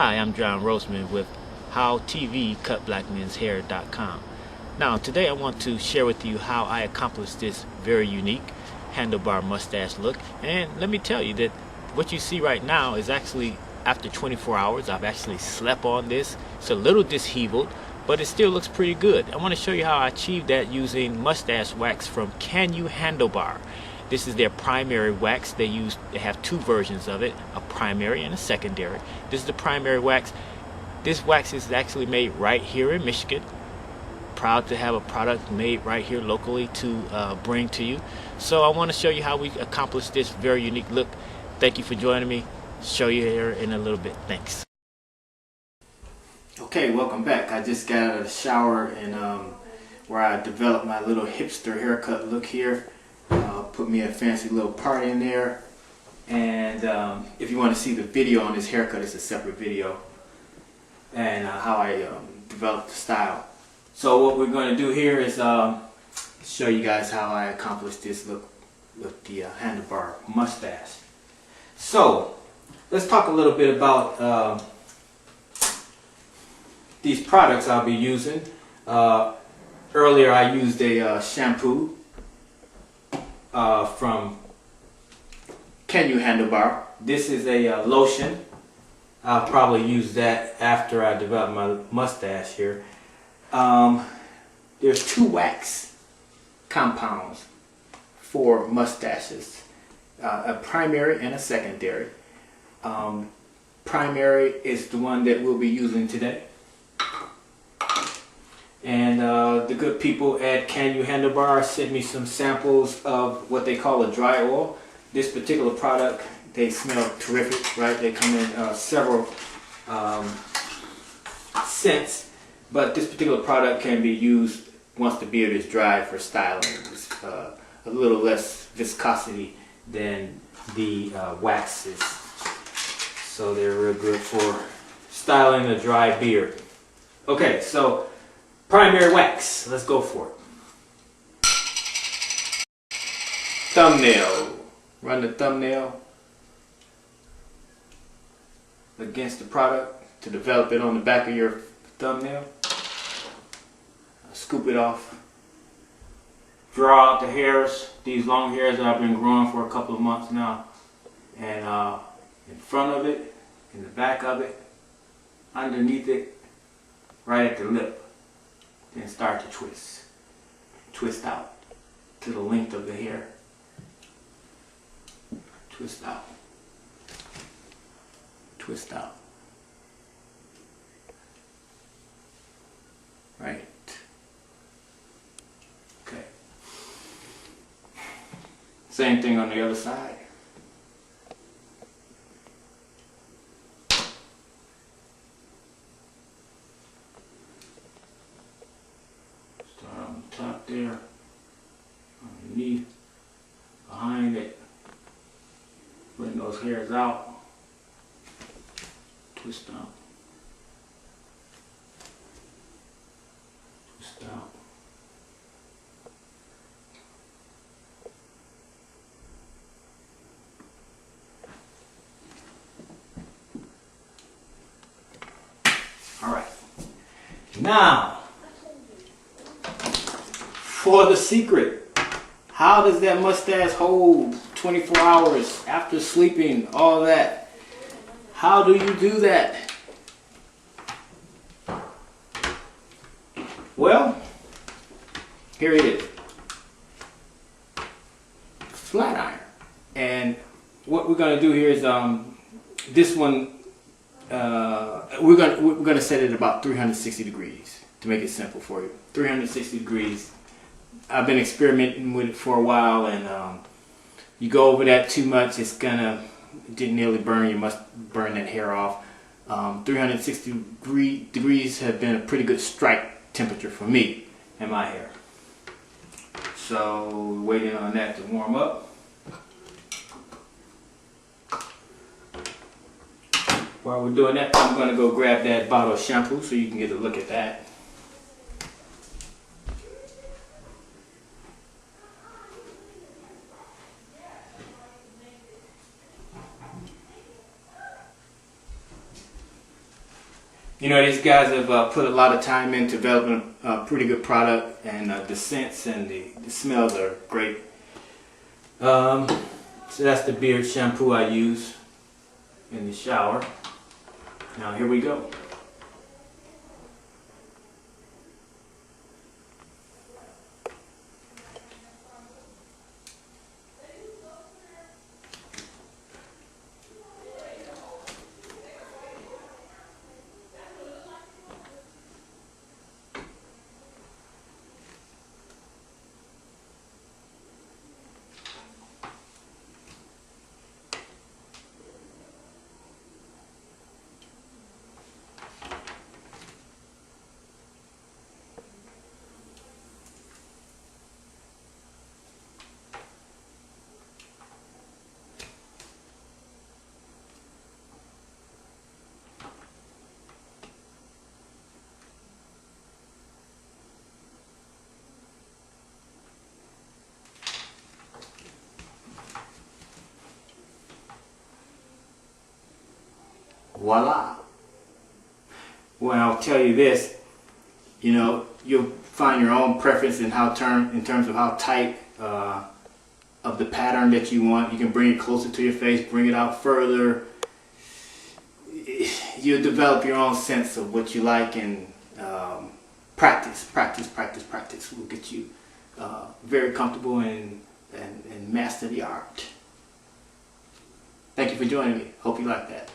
Hi, I'm John Roseman with HowTVCutBlackMen'sHair.com. Now, today I want to share with you how I accomplished this very unique handlebar mustache look. And let me tell you that what you see right now is actually after 24 hours. I've actually slept on this. It's a little disheveled, but it still looks pretty good. I want to show you how I achieved that using mustache wax from Handlebar. This is their primary wax. They have two versions of it, a primary and a secondary. This is the primary wax. This wax is actually made right here in Michigan. Proud to have a product made right here locally to bring to you. So I want to show you how we accomplished this very unique look. Thank you for joining me. Show you here in a little bit. Thanks. Okay, welcome back. I just got out of the shower and where I developed my little hipster haircut look here. Put me a fancy little part in there, and if you want to see the video on this haircut, it's a separate video, and how I developed the style. So what we're going to do here is show you guys how I accomplished this look with the handlebar mustache. So let's talk a little bit about these products I'll be using. Earlier I used a shampoo from Handlebar. This is a lotion. I'll probably use that after I develop my mustache here. There's two wax compounds for mustaches, a primary and a secondary. Primary is the one that we'll be using today. And the good people at Handlebar sent me some samples of what they call a dry oil. This particular product, they smell terrific, right? They come in several scents, but this particular product can be used once the beard is dry for styling. It's a little less viscosity than the waxes, so they're real good for styling a dry beard. Okay, so primary wax, let's go for it. Thumbnail. Run the thumbnail against the product to develop it on the back of your thumbnail. Scoop it off. Draw out the hairs, these long hairs that I've been growing for a couple of months now. And in front of it, in the back of it, underneath it, right at the lip. Then start to twist. Twist out to the length of the hair. Twist out. Twist out. Right. Okay. Same thing on the other side. Top there, underneath, behind it, bring those hairs out, twist out, twist out. All right, now for the secret. How does that mustache hold 24 hours after sleeping, all that? How do you do that? Well, here it is. Flat iron. And what we're going to do here is this one we're going to set it about 360 degrees to make it simple for you. 360 degrees. I've been experimenting with it for a while, and you go over that too much, it's gonna nearly burn. You must burn that hair off. 360 degrees have been a pretty good strike temperature for me and my hair. So waiting on that to warm up. While we're doing that, I'm gonna go grab that bottle of shampoo so you can get a look at that. You know, these guys have put a lot of time into developing a pretty good product, and the scents and the smells are great. So that's the beard shampoo I use in the shower. Now here we go. Voila. Well, I'll tell you this, you know, you'll find your own preference in terms of how tight of the pattern that you want. You can bring it closer to your face, bring it out further. You'll develop your own sense of what you like, and practice will get you very comfortable and master the art. Thank you for joining me. Hope you like that.